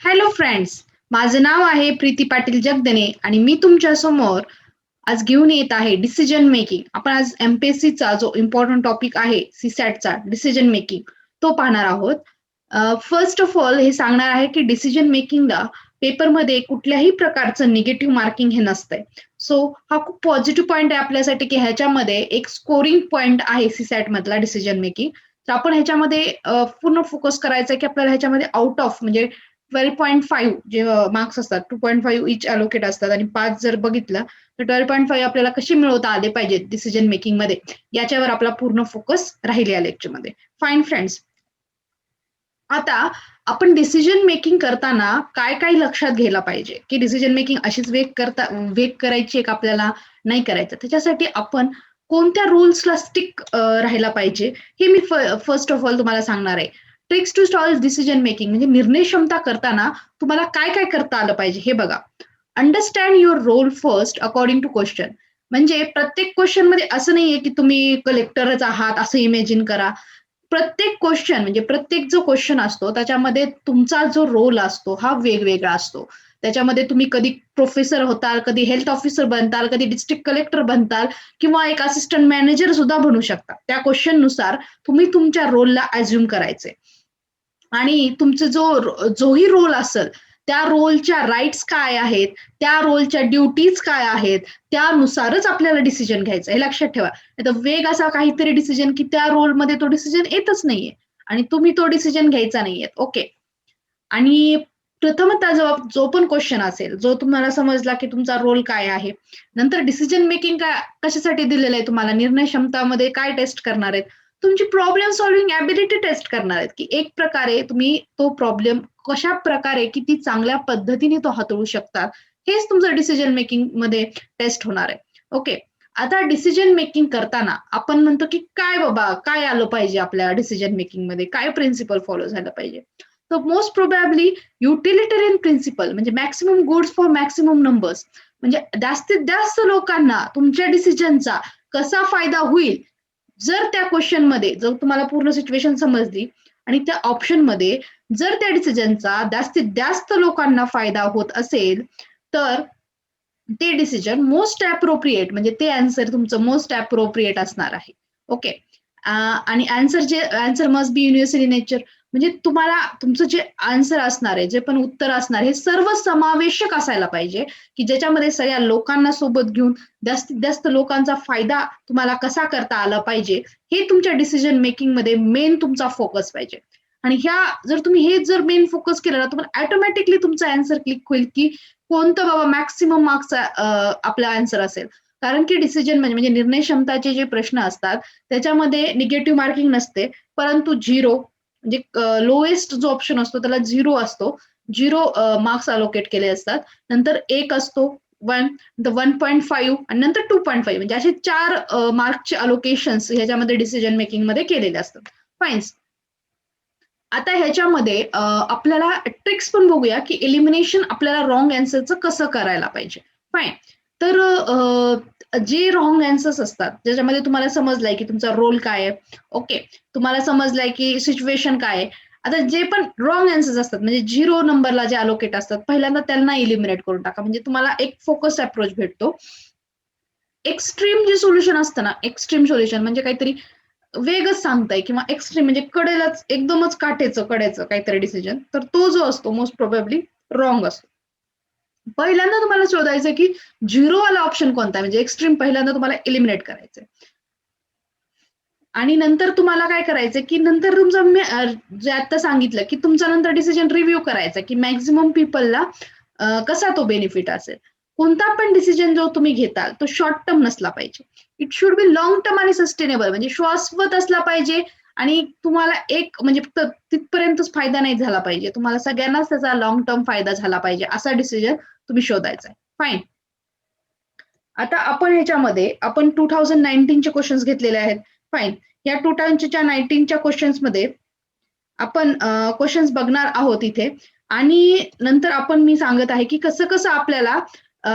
Hello friends, माझं नाव आहे प्रीती पाटील जगदने आणि मी तुमच्या समोर आज घेऊन येत आहे डिसिजन मेकिंग. आपण आज एमपीएससीचा जो इम्पॉर्टंट टॉपिक आहे सीसॅटचा डिसिजन मेकिंग तो पाहणार आहोत. फर्स्ट ऑफ ऑल हे सांगणार आहे की डिसिजन मेकिंगला पेपरमध्ये कुठल्याही प्रकारचं निगेटिव्ह मार्किंग हे नसतंय. सो हा खूप पॉझिटिव्ह पॉइंट आहे आपल्यासाठी की ह्याच्यामध्ये एक स्कोरिंग पॉइंट आहे सीसॅट मधला डिसिजन मेकिंग. तर आपण ह्याच्यामध्ये पूर्ण फोकस करायचा आहे की आपल्याला ह्याच्यामध्ये आउट ऑफ म्हणजे 12.5 जे मार्क्स असतात 2.5 इच अलोकेट असतात आणि 5 जर बघितलं तर 12.5 आपल्याला कसे मिळवता आले पाहिजेत डिसिजन मेकिंग मध्ये याच्यावर आपला पूर्ण फोकस राहील या लेक्चरमध्ये. फाईन फ्रेंड्स, आता आपण डिसिजन मेकिंग करताना काय काय लक्षात घ्यायला पाहिजे की डिसिजन मेकिंग अशीच वेग करायची एक आपल्याला नाही करायचं. त्याच्यासाठी आपण कोणत्या रूल्सला स्टिक राहायला पाहिजे हे मी फर्स्ट ऑफ ऑल तुम्हाला सांगणार आहे. Tricks to solve decision making म्हणजे निर्णय क्षमता करताना तुम्हाला काय काय करता आलं पाहिजे हे बघा. Understand your role first according to question. म्हणजे प्रत्येक क्वेश्चन मध्ये असं नाहीये की तुम्ही कलेक्टरच आहात असं इमॅजिन करा. प्रत्येक क्वेश्चन म्हणजे प्रत्येक जो क्वेश्चन असतो त्याच्यामध्ये तुमचा जो रोल असतो हा वेगवेगळा असतो. त्याच्यामध्ये तुम्ही कधी प्रोफेसर होताल, कधी हेल्थ ऑफिसर बनताल, कधी डिस्ट्रिक्ट कलेक्टर बनताल किंवा एक असिस्टंट मॅनेजर सुद्धा बनू शकता. त्या क्वेश्चन नुसार तुम्ही तुमच्या रोलला अझ्युम करायचे आणि तुमचा जोही रोल असेल त्या रोलच्या राईट्स काय आहेत, त्या रोलच्या ड्युटीज काय आहेत, त्यानुसारच आपल्याला डिसिजन घ्यायचं हे लक्षात ठेवा. नाहीतर वेग असा काहीतरी डिसिजन की त्या रोलमध्ये तो डिसिजन येतच नाहीये आणि तुम्ही तो डिसिजन घ्यायचा नाहीये. ओके. आणि प्रथमतः जो पण क्वेश्चन असेल, जो तुम्हाला समजला की तुमचा रोल काय आहे. नंतर डिसिजन मेकिंग कशासाठी दिलेलं आहे तुम्हाला, निर्णय क्षमतामध्ये काय टेस्ट करणार आहेत? तुमची प्रॉब्लेम सॉल्व्हिंग एबिलिटी टेस्ट करणार आहेत, की एक प्रकारे तुम्ही तो प्रॉब्लेम कशाप्रकारे किती चांगल्या पद्धतीने तो हाताळू शकता. हेच तुमचं डिसिजन मेकिंगमध्ये टेस्ट होणार आहे. ओके. आता डिसिजन मेकिंग करताना आपण म्हणतो की काय बाबा, काय आलं पाहिजे आपल्या डिसिजन मेकिंगमध्ये, काय प्रिन्सिपल फॉलो झालं पाहिजे? तर मोस्ट प्रोबॅबली युटिलिटरियन प्रिन्सिपल म्हणजे maximum goods for maximum numbers. म्हणजे जास्तीत जास्त लोकांना तुमच्या डिसिजनचा कसा फायदा होईल, जर त्या क्वेश्चनमध्ये जर तुम्हाला पूर्ण सिच्युएशन समजली आणि त्या ऑप्शनमध्ये जर त्या डिसिजनचा जास्तीत जास्त लोकांना फायदा होत असेल, तर ते डिसिजन मोस्ट अप्रोप्रिएट म्हणजे ते आन्सर तुमचं मोस्ट अप्रोप्रिएट असणार आहे. ओके. आणि answer must be universal in nature. म्हणजे तुम्हाला तुमचं जे आन्सर असणार आहे, जे पण उत्तर असणार आहे, हे सर्व समावेशक असायला पाहिजे, की ज्याच्यामध्ये सगळ्या लोकांना सोबत घेऊन जास्तीत जास्त लोकांचा फायदा तुम्हाला कसा करता आला पाहिजे, हे तुमच्या डिसिजन मेकिंगमध्ये मेन तुमचा फोकस पाहिजे. आणि जर तुम्ही हे जर मेन फोकस केलं ना, तुम्हाला ऑटोमॅटिकली तुमचा आन्सर क्लिक होईल, की कोणतं बाबा मॅक्सिमम मार्क्सचा आपला आन्सर असेल. कारण की डिसिजन म्हणजे निर्णय क्षमताचे जे प्रश्न असतात, त्याच्यामध्ये निगेटिव्ह मार्किंग नसते, परंतु 0 म्हणजे लोएस्ट जो ऑप्शन असतो त्याला 0 असतो. 0 मार्क्स अलोकेट केले असतात. नंतर 1 असतो, 1, नंतर 1.5 आणि नंतर 2.5 म्हणजे असे 4 मार्कचे अलोकेशन्स ह्याच्यामध्ये डिसिजन मेकिंगमध्ये केलेले असतात. फाईन. आता ह्याच्यामध्ये आपल्याला ट्रिक्स पण बघूया, की एलिमिनेशन आपल्याला रॉंग अँसरचं कसं करायला पाहिजे. फाईन. तर जे रॉंग अँसर्स असतात, ज्याच्यामध्ये तुम्हाला समजलंय, की तुमचा रोल काय आहे. ओके. तुम्हाला समजलंय, की सिच्युएशन काय आहे. आता जे पण रॉंग अँसर्स असतात, म्हणजे 0 नंबरला जे अलोकेट असतात, पहिल्यांदा त्यांना एलिमिनेट करून टाका. म्हणजे तुम्हाला एक फोकस अप्रोच भेटतो. एक्स्ट्रीम जे सोल्युशन असतं ना, एक्स्ट्रीम सोल्युशन म्हणजे काहीतरी वेगच सांगताय किंवा एक्स्ट्रीम म्हणजे कडेलाच एकदमच कडेचं काहीतरी डिसिजन, तर तो जो असतो मोस्ट प्रोबॅबली रॉंग असतो. पहिल्यांदा तुम्हाला शोधायचं की 0 वाला ऑप्शन कोणता आहे, म्हणजे एक्स्ट्रीम पहिल्यांदा तुम्हाला एलिमिनेट करायचंय. आणि नंतर तुम्हाला काय करायचंय, की नंतर तुमचं जे आता सांगितलं, की तुमचा नंतर डिसिजन रिव्ह्यू करायचा, की मॅक्सिमम पीपलला कसा तो बेनिफिट असेल. कोणता पण डिसिजन जो तुम्ही घेताल, तो शॉर्ट टर्म नसला पाहिजे. It should be long term आणि सस्टेनेबल म्हणजे शाश्वत असला पाहिजे आणि तुम्हाला एक म्हणजे फक्त तिथपर्यंतच फायदा नाही झाला पाहिजे. तुम्हाला सगळ्यांनाच त्याचा लाँग टर्म फायदा झाला पाहिजे, असा डिसिजन तुम्ही शोधायचा आहे. फाईन. आता आपण ह्याच्यामध्ये आपण 2019 चे क्वेशन्स घेतलेले आहेत. फाईन. या 2019च्या क्वेशन्समध्ये आपण क्वेशन्स बघणार आहोत इथे आणि नंतर मी सांगत आहे, की कसं-कसं आपल्याला अ,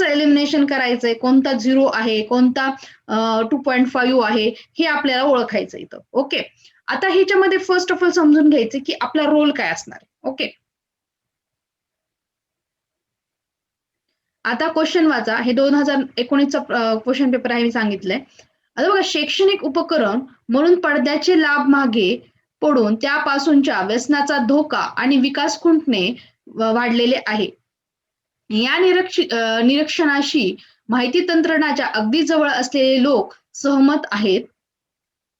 एलिमिनेशन करायचंय, कोणता 0 आहे, कोणता 2.5 आहे, हे आपल्याला ओळखायचं इथं. ओके. आता ह्याच्यामध्ये फर्स्ट ऑफ ऑल समजून घ्यायचं, की आपला रोल काय असणार आहे. ओके. आता क्वेश्चन वाचा. हे 2019चा क्वेश्चन पेपर आहे, मी सांगितलंय. आता बघा, शैक्षणिक उपकरण म्हणून पडद्याचे लाभ मागे पडून त्यापासूनच्या व्यसनाचा धोका आणि विकास खुंटणे वाढलेले आहे. या निरीक्षणाशी माहिती तंत्रज्ञानाच्या अगदी जवळ असलेले लोक सहमत आहेत.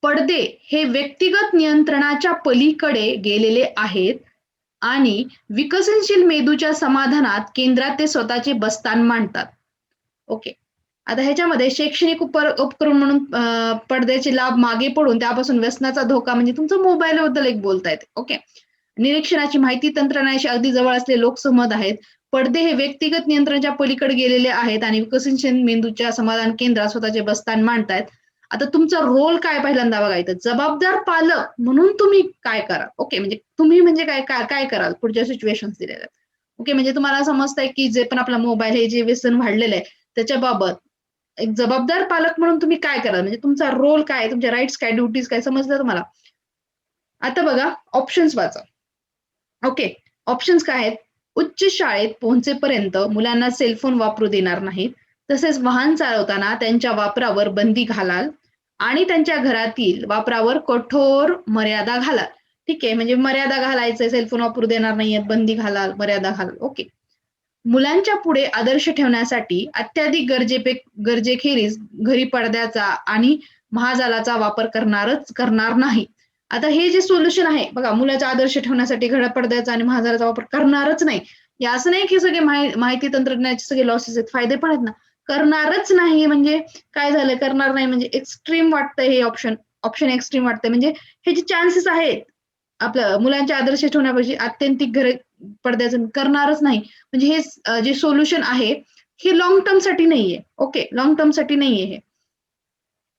पडदे हे व्यक्तिगत नियंत्रणाच्या पलीकडे गेलेले आहेत आणि विकसनशील मेंदूच्या समाधानात केंद्रात ते स्वतःचे बस्तान मांडतात. ओके. आता ह्याच्यामध्ये शैक्षणिक उपकरण म्हणून पडद्याचे लाभ मागे पडून त्यापासून व्यसनाचा धोका, म्हणजे तुमचं मोबाईल बद्दल एक बोलतायत. ओके. निरीक्षणाची माहिती तंत्रज्ञानाशी अगदी जवळ असलेले लोक सहमत आहेत. पडदे हे व्यक्तिगत नियंत्रणाच्या पलीकडे गेलेले आहेत आणि विकसनशील मेंदूच्या समाधान केंद्रात स्वतःचे बस्तान मांडतायत. आता तुमचा रोल काय पहिल्यांदा बघायचं. जबाबदार पालक म्हणून तुम्ही काय कराल. ओके, म्हणजे तुम्ही म्हणजे काय काय काय कराल पुढच्या सिच्युएशन्स दिलेल्या. ओके, म्हणजे तुम्हाला समजतंय की जे पण आपला मोबाईल हे जे व्यसन वाढलेलं आहे त्याच्याबाबत एक जबाबदार पालक म्हणून तुम्ही काय कराल, म्हणजे तुमचा रोल काय, तुमच्या राईट्स काय, ड्युटीज काय, समजलं तुम्हाला. आता बघा, ऑप्शन्स वाचा. ओके, ऑप्शन्स काय आहेत. उच्च शाळेत पोहोचेपर्यंत मुलांना सेलफोन वापरू देणार नाहीत. तसेच वाहन चालवताना त्यांच्या वापरावर बंदी घालाल आणि त्यांच्या घरातील वापरावर कठोर मर्यादा घालाल. ठीक आहे, म्हणजे मर्यादा घालायचंय, सेलफोन वापरू देणार नाहीयेत, बंदी घालाल, मर्यादा घालाल. ओके. मुलांच्या पुढे आदर्श ठेवण्यासाठी अत्याधिक गरजेखेरीज घरी पडद्याचा आणि महाजालाचा वापर करणार नाही. आता हे जे सोल्युशन आहे बघा, मुलाचा आदर्श ठेवण्यासाठी घड्या पडद्याचा आणि महाजालाचा वापर करणारच नाही. हे असं नाही की सगळे माहिती तंत्रज्ञानाचे सगळे लॉसेस आहेत, फायदे पण आहेत ना. करणारच नाही म्हणजे काय झालं, करणार नाही म्हणजे एक्स्ट्रीम वाटतंय हे ऑप्शन. ऑप्शन एक्स्ट्रीम वाटतंय, म्हणजे हे जे चान्सेस आहेत आपलं मुलांच्या आदर्श ठेवण्यापाशी अत्यंतिक पडद्याचं करणारच नाही, म्हणजे हे जे सोल्युशन आहे हे लॉंग टर्म साठी नाहीये. ओके, लॉंग टर्म साठी नाहीये हे.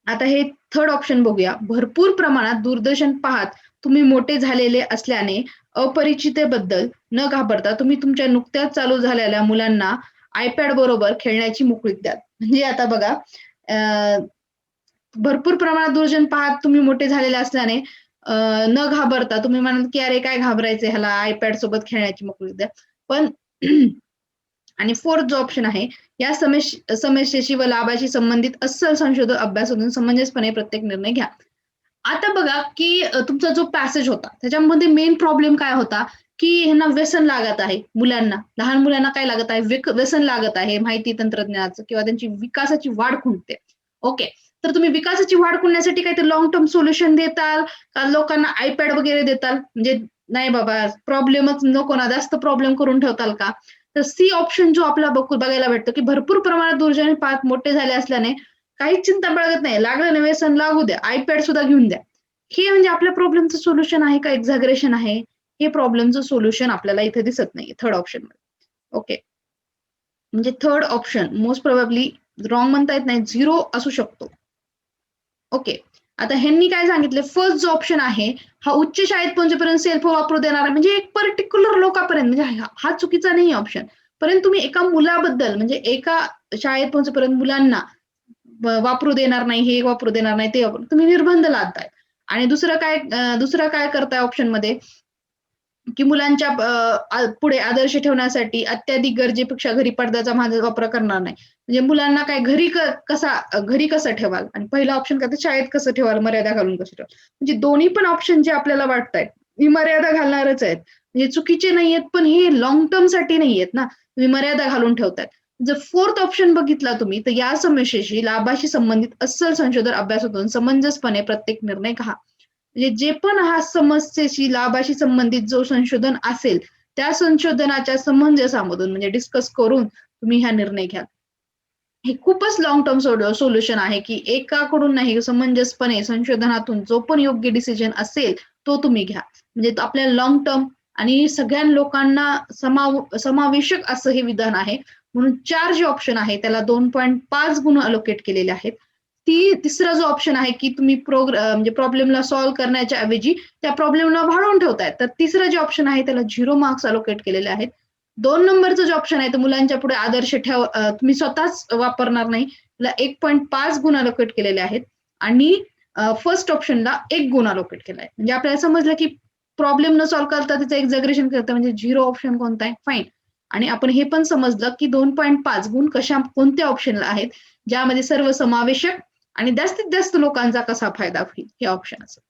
आता हे थर्ड ऑप्शन बघूया. भरपूर प्रमाणात दूरदर्शन पाहत तुम्ही मोठे झालेले असल्याने अपरिचितेबद्दल न घाबरता तुम्ही तुमच्या नुकत्याच चालू झालेल्या मुलांना आयपॅड बरोबर खेळण्याची मोकळीक द्या. म्हणजे आता बघा, भरपूर प्रमाणात दूरदर्शन पाहत तुम्ही मोठे झालेले असल्याने न घाबरता तुम्ही म्हणाल की अरे काय घाबरायचंय, ह्याला आयपॅड सोबत खेळण्याची मोकळीक द्या. पण आणि फोर्थ जो ऑप्शन आहे, या समस्येशी व लाभाशी संबंधित अस्सल संशोधन अभ्यासातून समंजसपणे प्रत्येक निर्णय घ्या. आता बघा की तुमचा जो पॅसेज होता त्याच्यामध्ये मेन प्रॉब्लेम काय होता की ह्यांना व्यसन लागत आहे. मुलांना, लहान मुलांना काय लागत आहे, व्यसन लागत आहे माहिती तंत्रज्ञानाचं, किंवा त्यांची विकासाची वाढ खुंटते. ओके, तर तुम्ही विकासाची वाढ खुंटण्यासाठी काहीतरी लॉंग टर्म सोल्युशन देताल का लोकांना आयपॅड वगैरे देताल, म्हणजे नाही बाबा प्रॉब्लेमच नको ना, जास्त प्रॉब्लेम करून ठेवताल का. तर सी ऑप्शन जो आपला बघायला भेटतो की भरपूर प्रमाणात दूरदर्शन पाहत मोठे झाले असल्याने काहीच चिंता बाळगत नाही, लागलं ना व्यसन लागू द्या, आयपॅड सुद्धा घेऊन द्या. हे म्हणजे आपल्या प्रॉब्लेमचं सोल्युशन आहे का एक्झॅगरेशन आहे, हे प्रॉब्लेमचं सोल्युशन आपल्याला इथे दिसत नाही थर्ड ऑप्शन मध्ये. ओके, म्हणजे third option most probably wrong म्हणता येत नाही, झिरो असू शकतो. ओके, आता ह्यांनी काय सांगितलं, फर्स्ट जो ऑप्शन आहे हा उच्च शाळेत पोहोचेपर्यंत सेलफोन वापरू देणार, म्हणजे एक पर्टिक्युलर लोकांपर्यंत, म्हणजे हा चुकीचा नाही ऑप्शन. परंतु तुम्ही एका मुलाबद्दल, म्हणजे एका शाळेत पोहोचेपर्यंत मुलांना वापरू देणार नाही, हे वापरू देणार नाही, ते तुम्ही निर्बंध लादताय. आणि दुसरं काय करताय ऑप्शन मध्ये की मुलांच्या पुढे आदर्श ठेवण्यासाठी अत्याधिक गरजेपेक्षा घरी पडद्याचा माझा वापर करणार नाही. म्हणजे मुलांना काय घरी कसं ठेवाल, आणि पहिला ऑप्शन काय, शाळेत कसं ठेवाल, मर्यादा घालून कसं ठेवाल. म्हणजे दोन्ही पण ऑप्शन जे आपल्याला वाटतायत ही मर्यादा घालणारच आहेत, म्हणजे चुकीचे नाहीयेत, पण हे लॉंग टर्म साठी नाहीयेत ना, तुम्ही मर्यादा घालून ठेवताय. जर फोर्थ ऑप्शन बघितला तुम्ही, तर या समस्येशी लाभाशी संबंधित अस्सल संशोधन अभ्यासातून समंजसपणे प्रत्येक निर्णय घ्या. म्हणजे जे पण हा समस्येशी लाभाशी संबंधित जो संशोधन असेल त्या संशोधनाच्या समंजसामधून, म्हणजे डिस्कस करून तुम्ही हा निर्णय घ्या. हे खूपच लॉंग टर्म सोल्युशन आहे की एकाकडून नाही, समंजसपणे संशोधनातून जो पण योग्य डिसिजन असेल तो तुम्ही घ्या. म्हणजे आपल्या लॉंग टर्म आणि सगळ्या लोकांना समावेशक असं हे विधान आहे. म्हणून 4 जे ऑप्शन आहे त्याला 2.5 गुण अलोकेट केलेले आहेत. तिसरा जो ऑप्शन आहे की तुम्ही म्हणजे प्रॉब्लेमला सॉल्व्ह करण्याच्या ऐवजी त्या प्रॉब्लेमला वाढवून ठेवतायत, तर तिसरं जे ऑप्शन आहे त्याला 0 मार्क्स अलोकेट केलेले आहेत. 2 नंबरचं जे ऑप्शन आहे, तर मुलांच्या पुढे आदर्श तुम्ही स्वतःच वापरणार नाही, त्याला 1.5 गुण अलोकेट केलेले आहेत. आणि फर्स्ट ऑप्शनला 1 गुण अलोकेट केलाय. म्हणजे आपल्याला समजलं की प्रॉब्लेम न सॉल्व्ह करता त्याचं एक्झॅगरेशन करतं, म्हणजे 0 ऑप्शन कोणता आहे, फाईन. आणि आपण हे पण समजलं की 2.5 गुण कोणत्या ऑप्शनला आहेत, ज्यामध्ये सर्व समावेशक आणि जास्तीत जास्त लोकांचा कसा फायदा होईल हे ऑप्शन असेल.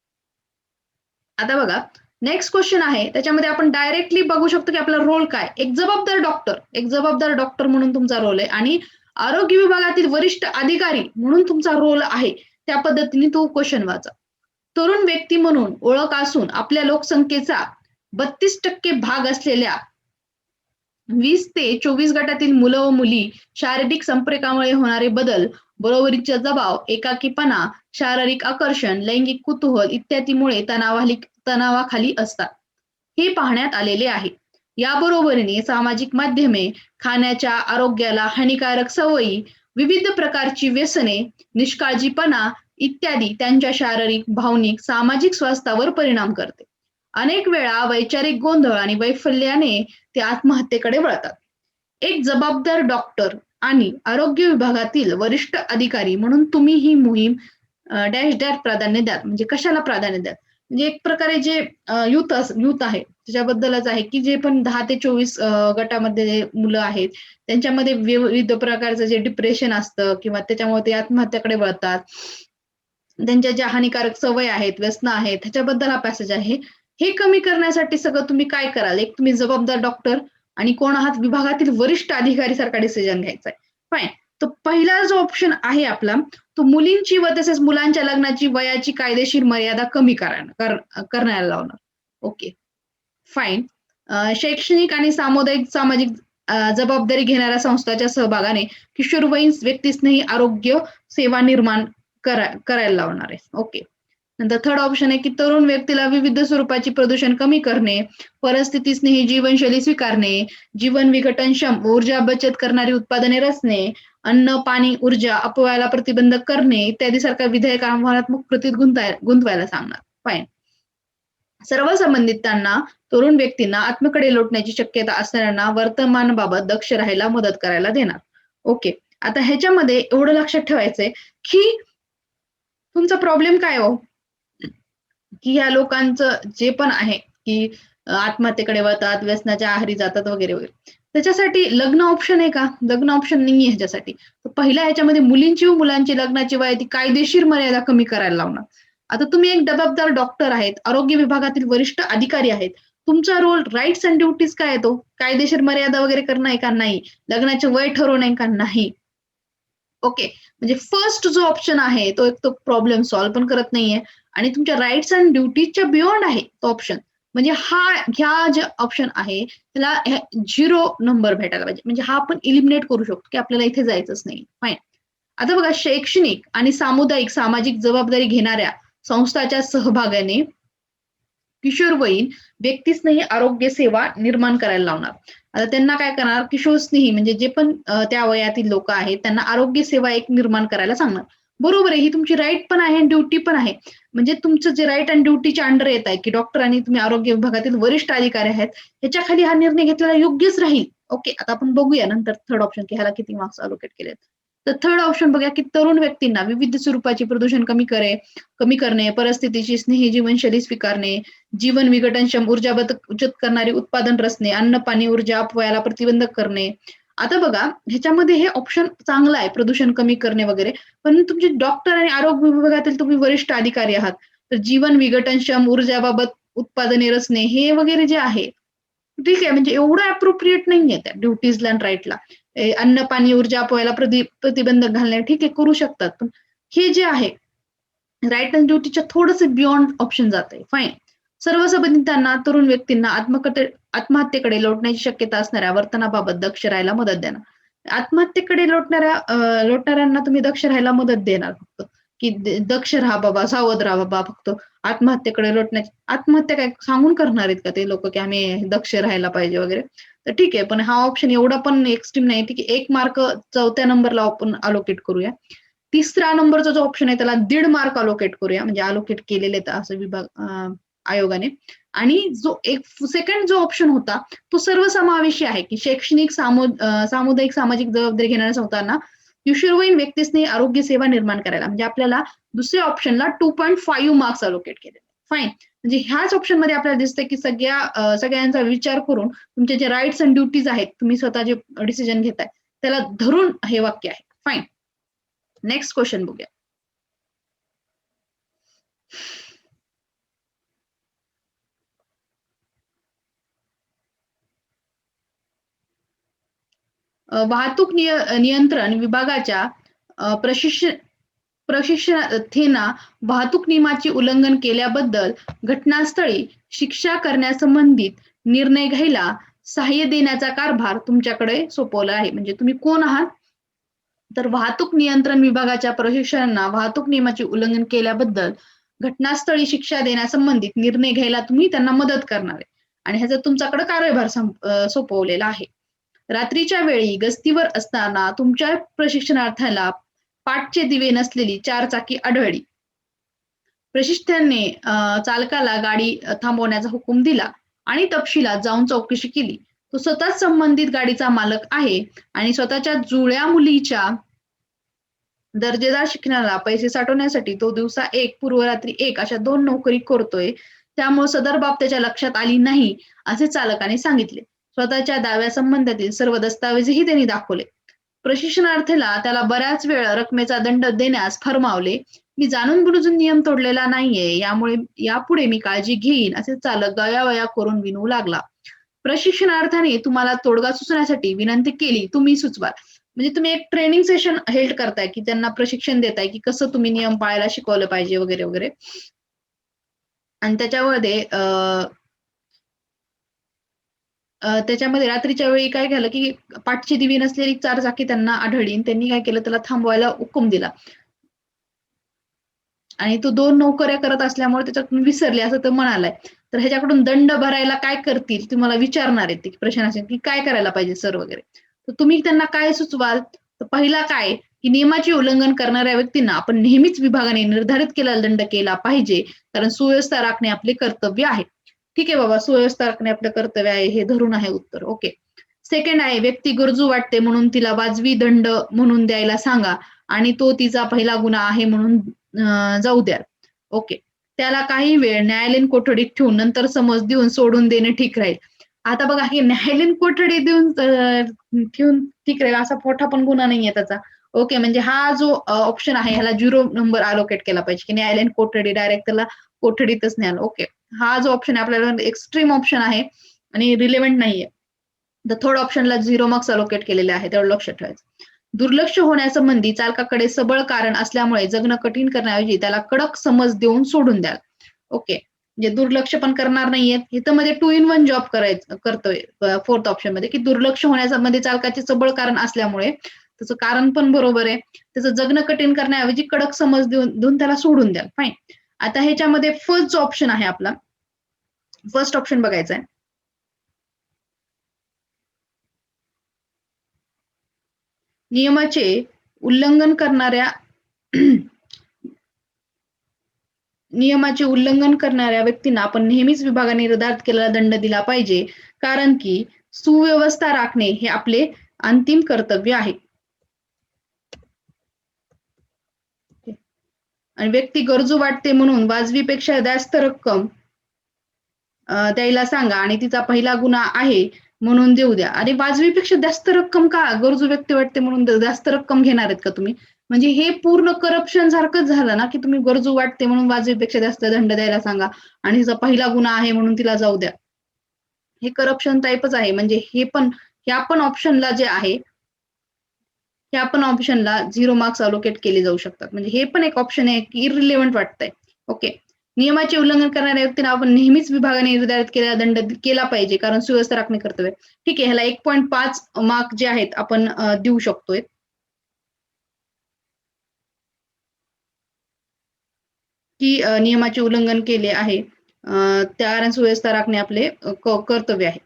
आता बघा, नेक्स्ट क्वेश्चन आहे, त्याच्यामध्ये आपण डायरेक्टली बघू शकतो की आपला रोल काय. एक जबाबदार डॉक्टर म्हणून तुमचा रोल आहे आणि आरोग्य विभागातील वरिष्ठ अधिकारी म्हणून तुमचा रोल आहे. त्या पद्धतीने तो क्वेश्चन वाचा. तरुण व्यक्ती म्हणून ओळख असून आपल्या लोकसंख्येचा 32% भाग असलेल्या 20 ते 24 गटातील मुलं व मुली शारीरिक संपर्कामुळे होणारे बदल, बरोबरीचा दबाव, एकाकीपणा, शारीरिक आकर्षण, लैंगिक कुतूहल इत्यादीमुळे तणावाखाली असतात, हे पाहण्यात आलेले आहे. याबरोबरीने सामाजिक माध्यमे, खाण्याच्या आरोग्याला हानिकारक सवयी, विविध प्रकारची व्यसने, निष्काळजीपणा इत्यादी त्यांच्या शारीरिक, भावनिक, सामाजिक स्वास्थ्यावर परिणाम करते. अनेक वेळा वैचारिक गोंधळ आणि वैफल्याने ते आत्महत्येकडे वळतात. एक जबाबदार डॉक्टर आणि आरोग्य विभागातील वरिष्ठ अधिकारी म्हणून तुम्ही ही मोहीम डॅश डॅश प्राधान्य द्या. म्हणजे कशाला प्राधान्य द्या, म्हणजे एक प्रकारे जे युथ आहे त्याच्याबद्दलच आहे की जे पण 10 ते 24 गटामध्ये जे मुलं आहेत त्यांच्यामध्ये विविध प्रकारचं जे डिप्रेशन असतं किंवा त्याच्यामुळे ते आत्महत्याकडे वळतात. त्यांच्या ज्या हानिकारक सवय आहेत, व्यसनं आहेत, ह्याच्याबद्दल हा पॅसेज आहे. हे कमी करण्यासाठी सगळं तुम्ही काय कराल, एक तुम्ही जबाबदार डॉक्टर आणि कोण आहात, विभागातील वरिष्ठ अधिकारी सारखा डिसिजन घ्यायचा आहे. फाईन. तर पहिला जो ऑप्शन आहे आपला, तो मुलींची व तसेच मुलांच्या लग्नाची वयाची कायदेशीर मर्यादा कमी करण्याला लावणार. Okay, fine. शैक्षणिक आणि सामाजिक जबाबदारी घेणाऱ्या संस्थांच्या सहभागाने किशोरवयीन व्यक्तीस्नेही आरोग्य सेवा निर्माण करायला लावणार आहे. ओके. नंतर थर्ड ऑप्शन आहे की तरुण व्यक्तीला विविध स्वरूपाची प्रदूषण कमी करणे, परिस्थिती स्नेही जीवनशैली स्वीकारणे, जीवन विघटनक्षम ऊर्जा बचत करणारी उत्पादने रचणे, अन्न, पाणी, ऊर्जा अपव्ययाला प्रतिबंध करणे इत्यादी सारख्या विधेयक आव्हानात्मक कृतीत गुंतवायला सांगणार. फाईन. सर्व संबंधितांना, तरुण व्यक्तींना आत्मकडे लोटण्याची शक्यता असणाऱ्यांना वर्तमानाबाबत दक्ष राहायला मदत करायला देणार. ओके. आता ह्याच्यामध्ये एवढं लक्षात ठेवायचंय की तुमचा प्रॉब्लेम काय हो, की ह्या लोकांचं जे पण आहे की आत्महत्येकडे वळतात, व्यसनाच्या आहारी जातात वगैरे वगैरे, त्याच्यासाठी लग्न ऑप्शन आहे का? लग्न ऑप्शन नाहीये ह्याच्यासाठी. तर पहिल्या ह्याच्यामध्ये मुलींची व मुलांची लग्नाची वय ती कायदेशीर मर्यादा कमी करायला लावणार. आता तुम्ही एक जबाबदार डॉक्टर आहेत, आरोग्य विभागातील वरिष्ठ अधिकारी आहेत, तुमचा रोल राईट्स अँड ड्युटीज काय येतो? कायदेशीर मर्यादा वगैरे करणं आहे का? नाही. लग्नाचे वय ठरवणं आहे का? नाही. ओके. म्हणजे फर्स्ट जो ऑप्शन आहे तो एक तो प्रॉब्लेम सॉल्व्ह पण करत नाहीये आणि तुमच्या राईट्स अँड ड्युटीजच्या बियॉन्ड आहे तो ऑप्शन. म्हणजे ह्या जे ऑप्शन आहे त्याला 0 नंबर भेटायला पाहिजे. म्हणजे हा आपण इलिमिनेट करू शकतो की आपल्याला इथे जायचंच नाही. फाईन. आता बघा, शैक्षणिक आणि सामुदायिक सामाजिक जबाबदारी घेणाऱ्या संस्थाच्या सहभागाने किशोरवयीन व्यक्तीस्नेही आरोग्य सेवा निर्माण करायला लावणार. आता त्यांना काय करणार, किशोरस्नेही म्हणजे जे पण त्या वयातील लोक आहेत त्यांना आरोग्य सेवा एक निर्माण करायला सांगणार. बरोबर आहे, ही तुमची राईट पण आहे आणि ड्युटी पण आहे. म्हणजे तुमचं जे राईट अँड ड्युटीच्या अंडर येत आहे की डॉक्टर आणि तुम्ही आरोग्य विभागातील वरिष्ठ अधिकारी आहेत, ह्याच्या खाली हा निर्णय घेतलेला योग्यच राहील. ओके. आता आपण बघूया नंतर थर्ड ऑप्शन की ह्याला किती मार्क्स अलोकेट केलेत. तर थर्ड ऑप्शन बघा की तरुण व्यक्तींना विविध स्वरूपाची प्रदूषण कमी करणे, परिस्थितीची स्नेही जीवनशैली स्वीकारणे, जीवन विघटनक्षम ऊर्जा बचत करणारी उत्पादन रचणे, अन्न, पाणी, ऊर्जा अपव्ययाला प्रतिबंध करणे. आता बघा, ह्याच्यामध्ये हे ऑप्शन चांगलं आहे, प्रदूषण कमी करणे वगैरे, पण तुमचे डॉक्टर आणि आरोग्य विभागातील तुम्ही वरिष्ठ अधिकारी आहात, तर जीवन विघटनक्षम ऊर्जाबाबत उत्पादने रचणे हे वगैरे जे आहे, ठीक आहे, म्हणजे एवढं अप्रोप्रिएट नाहीये त्या ड्युटीजला आणि राईटला. अन्न, पाणी, ऊर्जा अपव्ययाला प्रतिबंध घालणे, ठीक आहे, करू शकतात, पण हे जे आहे राईट अँड ड्युटीच्या थोडंसं बियॉन्ड ऑप्शन जात आहे. फाईन. सर्व संबंधितांना, तरुण व्यक्तींना आत्महत्येकडे लोटण्याची शक्यता असणाऱ्या वर्तनाबाबत दक्ष राहायला मदत देणार. आत्महत्येकडे लोटणाऱ्यांना तुम्ही दक्ष राहायला मदत देणार फक्त, की दक्ष राहा बाबा, सावध राहा बाबा, फक्त आत्महत्येकडे आत्महत्या काय सांगून करणार आहेत का ते लोक की आम्ही दक्ष राहायला पाहिजे वगैरे? तर ठीक आहे, पण हा ऑप्शन एवढा पण एक्स्ट्रीम नाही की 1 मार्क 4थ्या नंबरला आपण अलोकेट करूया. 3रा नंबरचा जो ऑप्शन आहे त्याला 1.5 मार्क अलोकेट करूया, म्हणजे अलोकेट केलेले आहेत असं विभाग आयोगाने. आणि जो एक सेकंड जो ऑप्शन होता तो सर्वसमावेशी आहे की शैक्षणिक, सामुदायिक, सामाजिक जबाबदारी घेणाऱ्या संस्थांना किशोरवयीन व्यक्तीसनी आरोग्य सेवा निर्माण करायला, म्हणजे आपल्याला दुसऱ्या ऑप्शनला 2.5 मार्क्स अलोकेट केले. फाईन. म्हणजे ह्याच ऑप्शन मध्ये आपल्याला दिसतंय की सगळ्यांचा विचार करून तुमचे जे राईट्स अँड ड्युटीज आहेत, तुम्ही स्वतः जे डिसिजन घेताय त्याला धरून हे वाक्य आहे. फाईन. नेक्स्ट क्वेश्चन बघूया. वाहतूक नियंत्रण विभागाच्या प्रशिक्षणार्थींना वाहतूक नियमाचे उल्लंघन केल्याबद्दल घटनास्थळी शिक्षा करण्यासंबंधित निर्णय घ्यायला सहाय्य देण्याचा कारभार तुमच्याकडे सोपवला आहे. म्हणजे तुम्ही कोण आहात? तर वाहतूक नियंत्रण विभागाच्या प्रशिक्षकांना वाहतूक नियमाचे उल्लंघन केल्याबद्दल घटनास्थळी शिक्षा देण्यासंबंधित निर्णय घ्यायला तुम्ही त्यांना मदत करणार आहे आणि ह्याचा तुमच्याकडे कार्यभार सोपवलेला आहे. रात्रीच्या वेळी गस्तीवर असताना तुमच्या प्रशिक्षणार्थ्याला पाठचे दिवे नसलेली 4 चाकी आढळली. प्रशिक्षकाने चालकाला गाडी थांबवण्याचा हुकूम दिला आणि तपशिलात जाऊन चौकशी केली. तो स्वतःच संबंधित गाडीचा मालक आहे आणि स्वतःच्या जुळ्या मुलीच्या दर्जेदार शिक्षणाला पैसे साठवण्यासाठी तो दिवसा 1 पूर्वरात्री 1 अशा 2 नोकरी करतोय. त्यामुळे सदर बाब त्याच्या लक्षात आली नाही, असे चालकाने सांगितले. स्वतःच्या दाव्यासंबंधातील सर्व दस्तावेजही त्यांनी दाखवले. प्रशिक्षणार्थीला त्याला बऱ्याच वेळ रकमेचा दंड देण्यास फरमावले. मी जाणून बुजून नियम तोडलेला नाहीये, यामुळे यापुढे मी काळजी घेईन, असे चालक गयावया करून विनवू लागला. प्रशिक्षणार्थाने तुम्हाला तोडगा सुचवण्यासाठी विनंती केली, तुम्ही सुचवा. म्हणजे तुम्ही एक ट्रेनिंग सेशन हेल्ड करताय की त्यांना प्रशिक्षण देताय की कसं तुम्ही नियम पाळायला शिकवलं पाहिजे वगैरे वगैरे. आणि त्याच्यामध्ये रात्रीच्या वेळी काय झालं की पाठची दिवी नसलेली 4 चाकी त्यांना आढळली आणि त्यांनी काय केलं, त्याला थांबवायला हुकूम दिला. आणि तो 2 नोकऱ्या करत असल्यामुळे त्याच्यातून विसरले असं तो म्हणालाय. तर ह्याच्याकडून दंड भरायला काय करतील? तुम्हाला विचारणार आहेत ते प्रश्न की काय करायला पाहिजे सर वगैरे. तर तुम्ही त्यांना काय सुचवाल? तर पहिला काय, की नियमाचे उल्लंघन करणाऱ्या व्यक्तींना आपण नेहमीच विभागाने निर्धारित केलेला दंड केला पाहिजे, कारण सुव्यवस्था राखणे आपले कर्तव्य आहे. ठीक आहे बाबा, सुव्यवस्था राखणे आपलं कर्तव्य आहे, हे धरून आहे उत्तर. ओके. सेकंड आहे, व्यक्ती गरजू वाटते म्हणून तिला वाजवी दंड म्हणून द्यायला सांगा आणि तो तिचा पहिला गुन्हा आहे म्हणून जाऊ द्या. ओके. त्याला काही वेळ न्यायालयीन कोठडीत ठेवून नंतर समज देऊन सोडून देणे ठीक राहील. आता बघा, हे न्यायालयीन कोठडी देऊन ठेवून ठीक राहील असा मोठा पण गुन्हा नाहीये त्याचा. ओके, म्हणजे हा जो ऑप्शन आहे ह्याला 0 नंबर अलोकेट केला पाहिजे, की न्यायालयीन कोठडी डायरेक्ट त्याला कोठडीतच न्याल. ओके. हा जो ऑप्शन आहे आपल्याला एक्स्ट्रीम ऑप्शन आहे आणि रिलेव्हंट नाहीये. तर थर्ड ऑप्शनला 0 मार्क्स अलोकेट केलेले आहे, तेवढं लक्षात ठेवायचं. दुर्लक्ष होण्यासंबंधी चालकाकडे सबळ कारण असल्यामुळे जगणं कठीण करण्याऐवजी त्याला कडक समज देऊन सोडून द्याल. ओके. म्हणजे दुर्लक्ष पण करणार नाहीयेत. इथं मध्ये 2 in 1 जॉब करतोय फोर्थ ऑप्शन मध्ये, की दुर्लक्ष होण्यासंबंधी चालकाचे सबळ कारण असल्यामुळे त्याचं कारण पण बरोबर आहे. त्याचं जगणं कठीण करण्याऐवजी कडक समज देऊन त्याला सोडून द्याल. फाईन. आता ह्याच्यामध्ये फर्स्ट जो ऑप्शन आहे आपला, फर्स्ट ऑप्शन बघायचा आहे. नियमाचे उल्लंघन करणाऱ्या नियमाचे उल्लंघन करणाऱ्या व्यक्तींना आपण नेहमीच विभागाने निर्धारित केलेला दंड दिला पाहिजे, कारण की सुव्यवस्था राखणे हे आपले अंतिम कर्तव्य आहे. आणि व्यक्ती गरजू वाटते म्हणून वाजवीपेक्षा जास्त रक्कम द्यायला सांगा आणि तिचा पहिला गुन्हा आहे म्हणून देऊ द्या. अरे वाजवीपेक्षा जास्त रक्कम का? गरजू व्यक्ती वाटते म्हणून जास्त रक्कम घेणार आहेत का तुम्ही? म्हणजे हे पूर्ण करप्शन सारखंच झालं ना, की तुम्ही गरजू वाटते म्हणून वाजवीपेक्षा जास्त दंड द्यायला सांगा आणि तिचा पहिला गुन्हा आहे म्हणून तिला जाऊ द्या. हे करप्शन टाइपच आहे. म्हणजे ह्या पण ऑप्शनला जे आहे, ह्या पण ऑप्शनला 0 मार्क्स अलोकेट केले जाऊ शकतात. म्हणजे हे पण एक ऑप्शन आहे की इररिलेव्हंट वाटतंय. ओके. नियमाचे उल्लंघन करणाऱ्या व्यक्तींना आपण नेहमीच विभागाने निर्धारित केलेला दंड केला पाहिजे, कारण सुव्यवस्था राखणे कर्तव्य. ठीक आहे, ह्याला 1.5 मार्क जे आहेत आपण देऊ शकतोय. की नियमाचे उल्लंघन केले आहे, त्या सुव्यवस्था राखणे आपले कर्तव्य आहे.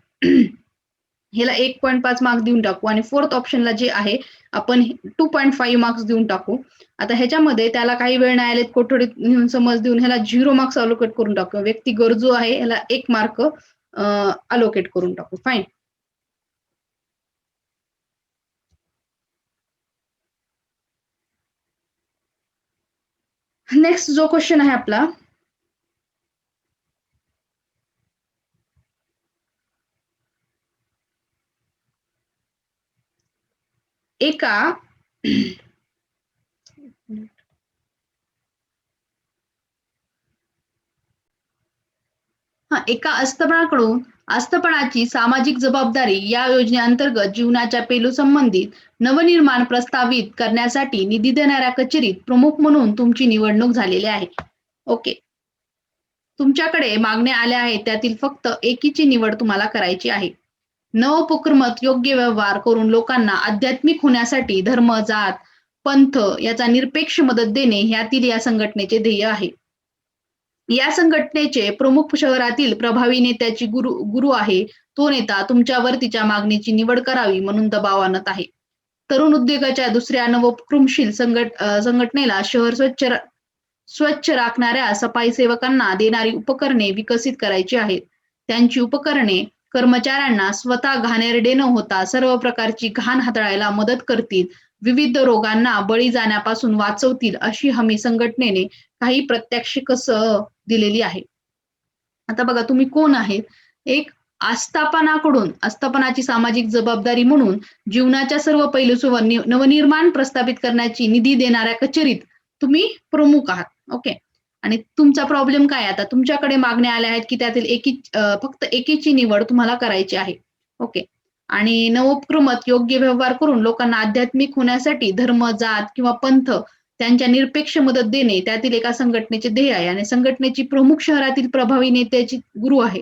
ह्याला 1.5 मार्क्स देऊन टाकू आणि फोर्थ ऑप्शनला जे आहे आपण 2.5 मार्क्स देऊन टाकू. आता ह्याच्यामध्ये त्याला काही वेळ न्यायालयात कोठडीत नेऊन समज देऊन ह्याला 0 मार्क्स अलोकेट करून टाकू. व्यक्ती गरजू आहे ह्याला 1 मार्क अलोकेट करून टाकू. फाईन. नेक्स्ट जो क्वेश्चन आहे आपला, एका एका आस्थापनाची सामाजिक जबाबदारी या योजनेअंतर्गत जीवनाच्या पेलू संबंधित नवनिर्माण प्रस्तावित करण्यासाठी निधी देणाऱ्या कचेरीत प्रमुख म्हणून तुमची निवडणूक झालेली आहे. ओके. तुमच्याकडे मागण्या आल्या आहेत त्यातील फक्त एकीची निवड तुम्हाला करायची आहे. नवोपक्रमात योग्य व्यवहार करून लोकांना आध्यात्मिक होण्यासाठी धर्म, जात, पंथ याचा निरपेक्ष मदत देणे ह्यातील या संघटनेचे ध्येय आहे. या संघटनेचे प्रमुख शहरातील प्रभावी नेत्याची गुरु आहे. तो नेता तुमच्यावर तिच्या मागणीची निवड करावी म्हणून दबाव आणत आहे. तरुण उद्योगाच्या दुसऱ्या नवोपक्रमशील संघटनेला शहर स्वच्छ राखणाऱ्या सफाई सेवकांना देणारी उपकरणे विकसित करायची आहेत. त्यांची उपकरणे कर्मचाऱ्यांना स्वतः घाणेरडे न होता सर्व प्रकारची घाण हाताळायला मदत करतील, विविध रोगांना बळी जाण्यापासून वाचवतील अशी हमी संघटनेने काही प्रात्यक्षिकसह दिलेली आहे. आता बघा तुम्ही कोण आहेत? एक आस्थापनाची सामाजिक जबाबदारी म्हणून जीवनाच्या सर्व पैलूंवर नवनिर्माण प्रस्थापित करण्याची निधी देणाऱ्या कचेरीत तुम्ही प्रमुख आहात. ओके. आणि तुमचा प्रॉब्लेम काय आता? तुमच्याकडे मागण्या आल्या आहेत की त्यातील फक्त एकीची निवड तुम्हाला करायची आहे. ओके. आणि नवोपक्रमात योग्य व्यवहार करून लोकांना आध्यात्मिक होण्यासाठी धर्म, जात किंवा पंथ त्यांच्या निरपेक्ष मदत देणे त्यातील एका संघटनेचे ध्येय आहे आणि संघटनेची प्रमुख शहरातील प्रभावी नेत्याची गुरु आहे.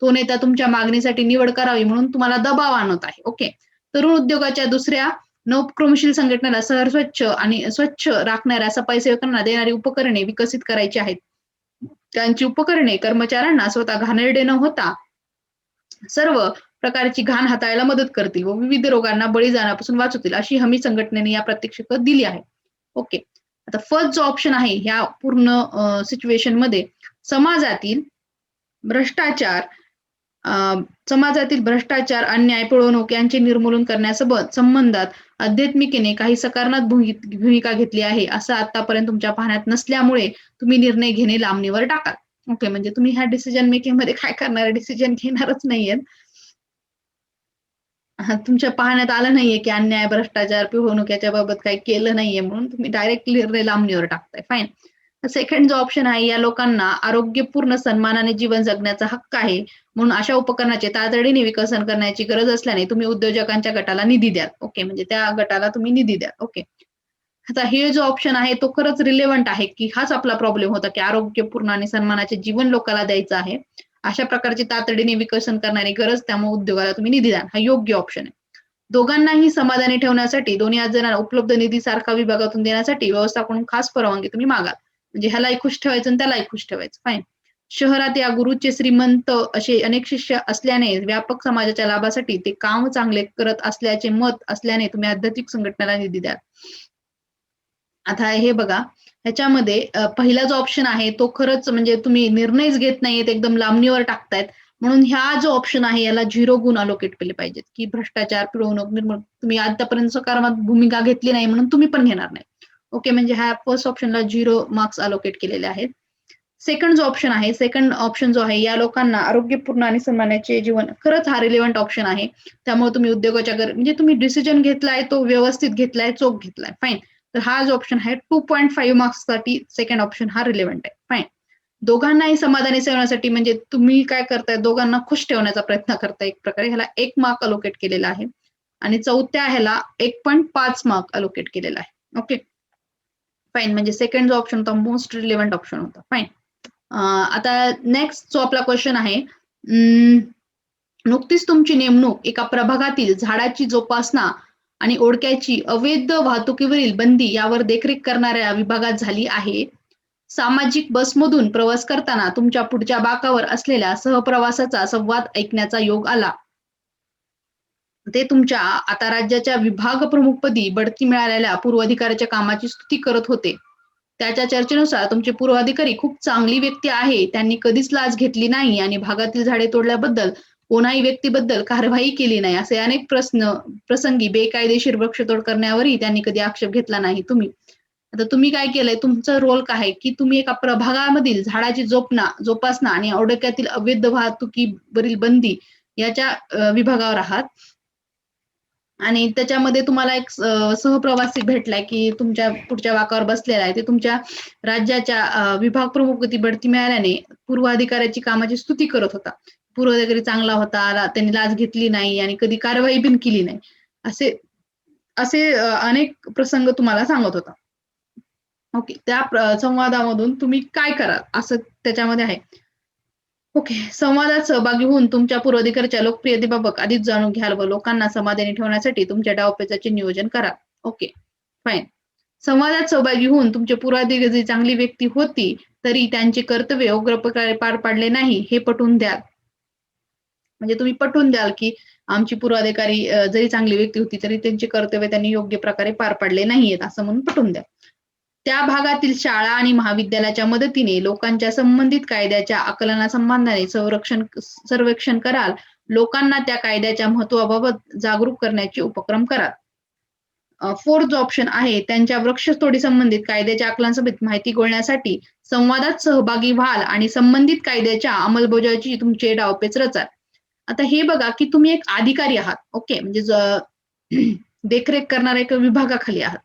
तो नेता तुमच्या मागणीसाठी निवड करावी म्हणून तुम्हाला दबाव आणत आहे. ओके. तरुण उद्योगाच्या दुसऱ्या नवोपक्रमशील संघटनेला शहर स्वच्छ राखणाऱ्या सफाई सेवकांना देणारी उपकरणे विकसित करायची आहेत. त्यांची उपकरणे कर्मचाऱ्यांना स्वतः घाणेरडे न होता सर्व प्रकारची घाण हाताळायला मदत करतील व विविध रोगांना बळी जाण्यापासून वाचवतील अशी हमी संघटनेने या प्रात्यक्षिकात दिली आहे. ओके. आता फर्स्ट जो ऑप्शन आहे ह्या पूर्ण सिच्युएशन मध्ये समाजातील भ्रष्टाचार, अन्याय, पिळवणूक यांचे निर्मूलन करण्यासोबत संबंधात आध्यात्मिकेने काही सकारात्मक भूमिका घेतली आहे असं आतापर्यंत तुमच्या पाहण्यात नसल्यामुळे तुम्ही निर्णय घेणे लांबणीवर टाकाल. ओके. म्हणजे तुम्ही ह्या डिसिजन मेकिंग मध्ये काय करणार? डिसिजन घेणारच नाहीये. तुमच्या पाहण्यात आलं नाहीये की अन्याय, भ्रष्टाचार, पिळवणूक याच्या बाबत काही केलं नाहीये म्हणून तुम्ही डायरेक्ट निर्णय लांबणीवर टाकताय. फाईन. सेकंड जो ऑप्शन आहे या लोकांना आरोग्यपूर्ण सन्मानाने जीवन जगण्याचा हक्क आहे म्हणून अशा उपकरणाचे तातडीने विकसन करण्याची गरज असल्याने तुम्ही उद्योजकांच्या गटाला निधी द्याल. ओके. म्हणजे त्या गटाला तुम्ही निधी द्याल. ओके. आता हे जो ऑप्शन आहे तो खरंच रिलेव्हंट आहे की हाच आपला प्रॉब्लेम होता की आरोग्यपूर्ण आणि सन्मानाचे जीवन लोकांना द्यायचं आहे. अशा प्रकारचे तातडीने विकसन करणारी गरज त्यामुळे उद्योगाला तुम्ही निधी द्या. हा योग्य ऑप्शन आहे. दोघांनाही समाधानी ठेवण्यासाठी दोन्ही जणांना उपलब्ध निधी सारखा विभागातून देण्यासाठी व्यवस्थापकडून खास परवानगी तुम्ही मागाल. म्हणजे ह्यालाही खुश ठेवायचं आणि त्यालाही खुश ठेवायचं. फाईन. शहरात या गुरुचे श्रीमंत असे अनेक शिष्य असल्याने व्यापक समाजाच्या लाभासाठी ते काम चांगले करत असल्याचे मत असल्याने तुम्ही आध्यात्मिक संघटनेला निधी द्याल. आता हे बघा ह्याच्यामध्ये पहिला जो ऑप्शन आहे तो खरंच म्हणजे तुम्ही निर्णयच घेत नाहीयेत, एकदम लांबणीवर टाकतायत म्हणून ह्या जो ऑप्शन आहे याला 0 गुण अलोकेट केले पाहिजेत की भ्रष्टाचार, पिळवणूक, निर्मूलन तुम्ही आतापर्यंत सकारात्मक भूमिका घेतली नाही म्हणून तुम्ही पण घेणार नाही. ओके. म्हणजे ह्या फर्स्ट ऑप्शनला 0 मार्क्स अलोकेट केलेले आहेत. सेकंड ऑप्शन जो आहे या लोकांना आरोग्यपूर्ण आणि सन्मानाचे जीवन खरंच हा रिलेव्हंट ऑप्शन आहे. त्यामुळे तुम्ही उद्योगाच्या म्हणजे तुम्ही डिसिजन घेतलाय तो व्यवस्थित घेतलाय, चोख घेतलाय. फाईन. तर हा जो ऑप्शन आहे 2.5 मार्क्स साठी सेकंड ऑप्शन हा रिलेव्हंट आहे. फाईन. दोघांनाही समाधानी ठेवण्यासाठी म्हणजे तुम्ही काय करताय, दोघांना खुश ठेवण्याचा प्रयत्न करताय एक प्रकारे, ह्याला 1 मार्क अलोकेट केलेला आहे आणि चौथ्या ह्याला 1.5 मार्क अलोकेट केलेला आहे. ओके. फाईन. म्हणजे सेकंड जो ऑप्शन होता मोस्ट रिलेव्हंट ऑप्शन होता. फाईन. आता नेक्स्ट जो आपला क्वेश्चन आहे, नुकतीच तुमची नेमणूक एका प्रभागातील झाडाची जोपासना आणि ओळख्याची अवैध वाहतुकीवरील बंदी यावर देखरेख करणाऱ्या विभागात झाली आहे. सामाजिक बसमधून प्रवास करताना तुमच्या पुढच्या बाकावर असलेल्या सहप्रवासाचा संवाद ऐकण्याचा योग आला. ते तुमच्या आता राज्याच्या विभाग प्रमुखपदी बढती मिळालेल्या पूर्वाधिकाऱ्याच्या कामाची स्तुती करत होते. त्याच्या चर्चेनुसार तुमचे पूर्वाधिकारी खूप चांगली व्यक्ती आहे, त्यांनी कधीच लाच घेतली नाही आणि भागातील झाडे तोडल्याबद्दल कोणाही व्यक्तीबद्दल कारवाई केली नाही असे अनेक प्रसंगी बेकायदेशीर वृक्षतोड करण्यावरही त्यांनी कधी आक्षेप घेतला नाही. आता तुम्ही काय केलंय, तुमचं रोल काय आहे की तुम्ही एका प्रभागामधील झाडाची जोपासना आणि औडक्यातील अवैध वाहतुकीवरील बंदी याच्या विभागावर आहात. आणि त्याच्यामध्ये तुम्हाला एक सहप्रवासी भेटलाय की तुमच्या पुढच्या वाकावर बसलेला आहे, ते तुमच्या राज्याच्या विभाग प्रमुखपदी बढती मिळाल्याने पूर्व अधिकाऱ्याची कामाची स्तुती करत होता. पूर्व अधिकारी चांगला होता, त्यांनी लाच घेतली नाही आणि कधी कारवाई पण केली नाही. असे असे अनेक प्रसंग तुम्हाला सांगत होता. ओके. त्या संवादामधून तुम्ही काय कराल? असं त्याच्यामध्ये आहे. ओके. संवादात सहभागी होऊन तुमच्या पूर्वाधिकाऱ्याच्या लोकप्रियतेबाबत आधीच जाणून घ्याल व लोकांना समाधानी ठेवण्यासाठी तुमच्या डावपेचाचे नियोजन करा. ओके. फाईन. संवादात सहभागी होऊन तुमचे पूर्वाधिकारी चांगली व्यक्ती होती, तरी त्यांचे कर्तव्य योग्य प्रकारे पार पाडले नाही, हे पटवून द्याल. म्हणजे तुम्ही पटवून द्याल, की आमची पूर्वाधिकारी जरी चांगली व्यक्ती होती, तरी त्यांचे कर्तव्य त्यांनी योग्य प्रकारे पार पाडले नाहीयेत, असं म्हणून पटवून द्या. त्या भागातील शाळा आणि महाविद्यालयाच्या मदतीने लोकांच्या संबंधित कायद्याच्या आकलनासंबंधाने सर्वेक्षण कराल. लोकांना त्या कायद्याच्या महत्त्वाबाबत जागरूक करण्याचे उपक्रम कराल. फोर्थ जो ऑप्शन आहे, त्यांच्या वृक्षतोडी संबंधित कायद्याच्या आकलनासंबंधित माहिती गोळण्यासाठी संवादात सहभागी व्हाल आणि संबंधित कायद्याच्या अंमलबजावणीची तुमचे डावपेच रचाल. आता हे बघा, की तुम्ही एक अधिकारी आहात. ओके. म्हणजे देखरेख करणाऱ्या एका विभागाखाली आहात.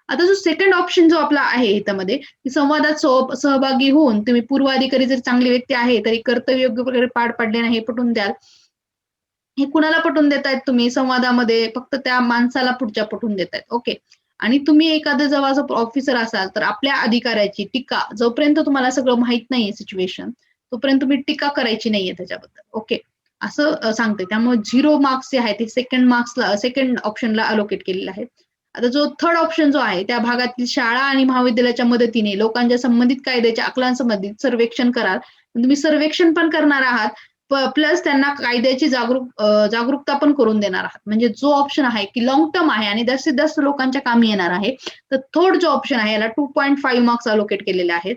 आता जो सेकंड ऑप्शन जो आपला आहे ह्याच्यामध्ये, की संवादात सहभागी होऊन तुम्ही पूर्व अधिकारी जर चांगली व्यक्ती आहे, तरी कर्तव्य योग्य प्रकारे पार पाडले नाही, हे पटवून द्याल. हे कुणाला पटवून देतायत तुम्ही संवादामध्ये? फक्त त्या माणसाला पुढच्या पटवून देतायत. ओके. आणि तुम्ही एखादं जवळचं ऑफिसर असाल, तर आपल्या अधिकाऱ्याची टीका जोपर्यंत तुम्हाला सगळं माहीत नाहीये सिच्युएशन, तोपर्यंत तुम्ही टीका करायची नाहीये त्याच्याबद्दल. ओके. असं सांगते. त्यामुळे 0 मार्क्स जे आहेत ते सेकंड ऑप्शनला अलोकेट केलेले आहेत. आता जो थर्ड ऑप्शन जो आहे, त्या भागातील शाळा आणि महाविद्यालयाच्या मदतीने लोकांच्या संबंधित कायद्याच्या आकलनासंबंधित सर्वेक्षण कराल. तुम्ही सर्वेक्षण पण करणार आहात, प्लस त्यांना कायद्याची जागरूकता पण करून देणार आहात. म्हणजे जो ऑप्शन आहे, की लाँग टर्म आहे आणि जास्तीत जास्त लोकांच्या कामी येणार आहे. तर थर्ड जो ऑप्शन आहे, याला 2.5 मार्क्स अलोकेट केलेले आहेत.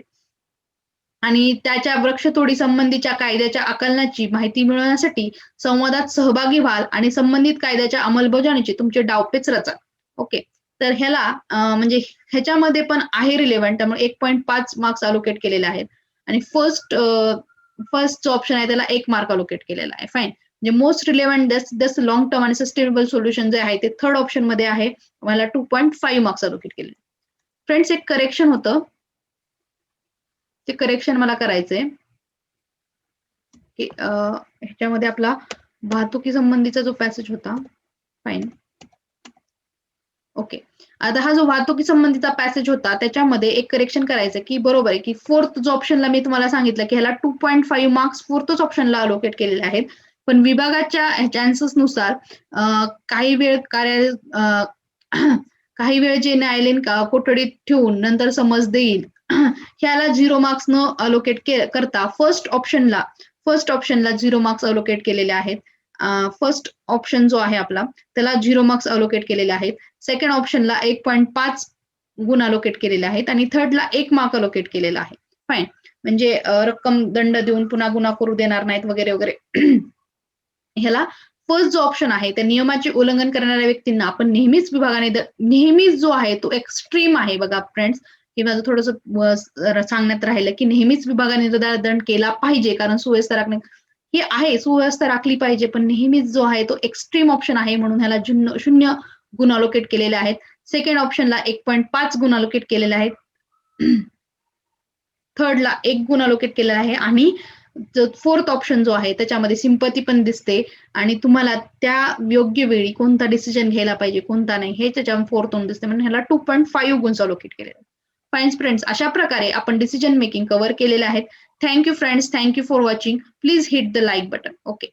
आणि त्याच्या वृक्षतोडी संबंधीच्या कायद्याच्या आकलनाची माहिती मिळवण्यासाठी संवादात सहभागी व्हाल आणि संबंधित कायद्याच्या अंमलबजावणीचे तुमचे डावपेच रचाल. ओके. तर ह्याला म्हणजे ह्याच्यामध्ये पण आहे रिलेव्हंट, त्यामुळे 1.5 मार्क्स अलोकेट केलेले आहेत. आणि फर्स्ट जो ऑप्शन आहे त्याला 1 मार्क अलोकेट केलेला आहे. फाईन. म्हणजे मोस्ट रिलेव्हंट जास्तीत लाँग टर्म आणि सस्टेनेबल सोल्युशन जे आहे ते थर्ड ऑप्शन मध्ये आहे. मला 2.5 मार्क्स अलोकेट केले. फ्रेंड्स, एक करेक्शन होतं. ते करेक्शन मला करायचंय, की ह्याच्यामध्ये आपला वाहतुकी संबंधीचा जो पॅसेज होता. फाईन. ओके. आता हा जो वाहतुकी संबंधीचा पॅसेज होता, त्याच्यामध्ये एक करेक्शन करायचं, की बरोबर आहे, की फोर्थ जो ऑप्शनला मी तुम्हाला सांगितलं, की ह्याला 2.5 मार्क्स फोर्थच ऑप्शनला अलोकेट केलेले आहेत. पण विभागाच्या चान्सेसनुसार काही वेळ काही वेळ जे न्यायालयीन कोठडीत ठेवून नंतर समज देईल, ह्याला 0 मार्क्स न अलोकेट करता फर्स्ट ऑप्शनला 0 मार्क्स अलोकेट केलेले आहेत. फर्स्ट ऑप्शन जो आहे आपला, त्याला 0 मार्क्स अलोकेट केलेले आहेत. सेकंड ऑप्शनला 1.5 गुण अलोकेट केलेले आहेत आणि थर्डला 1 मार्क अलोकेट केलेला आहे. फाईन. म्हणजे रक्कम दंड देऊन पुन्हा गुन्हा करू देणार नाहीत वगैरे वगैरे. ह्याला फर्स्ट जो ऑप्शन आहे, त्या नियमाचे उल्लंघन करणाऱ्या व्यक्तींना आपण नेहमीच जो आहे तो एक्स्ट्रीम आहे बघा फ्रेंड्स, की माझं थोडंसं सांगण्यात राहिलं, की नेहमीच विभागाने दंड केला पाहिजे, कारण सुव्यवस्था राखणे हे आहे, सुव्यवस्था राखली पाहिजे, पण नेहमीच जो आहे तो एक्स्ट्रीम ऑप्शन आहे, म्हणून ह्याला 0 गुण अलोकेट केलेले आहेत. सेकंड ऑप्शनला 1.5 गुण अलोकेट केलेले आहेत. थर्डला 1 गुण अलोकेट केलेला आहे आणि फोर्थ ऑप्शन जो आहे त्याच्यामध्ये सिंपती पण दिसते आणि तुम्हाला त्या योग्य वेळी कोणता डिसिजन घ्यायला पाहिजे, कोणता नाही, हे त्याच्यावर फोर्थ होऊन दिसते, म्हणून ह्याला 2.5 गुण अलोकेट केलेले. फाईन फ्रेंड्स, अशा प्रकारे आपण डिसिजन मेकिंग कव्हर केलेले आहेत. Thank you friends, thank you for watching. Please hit the like button. Okay.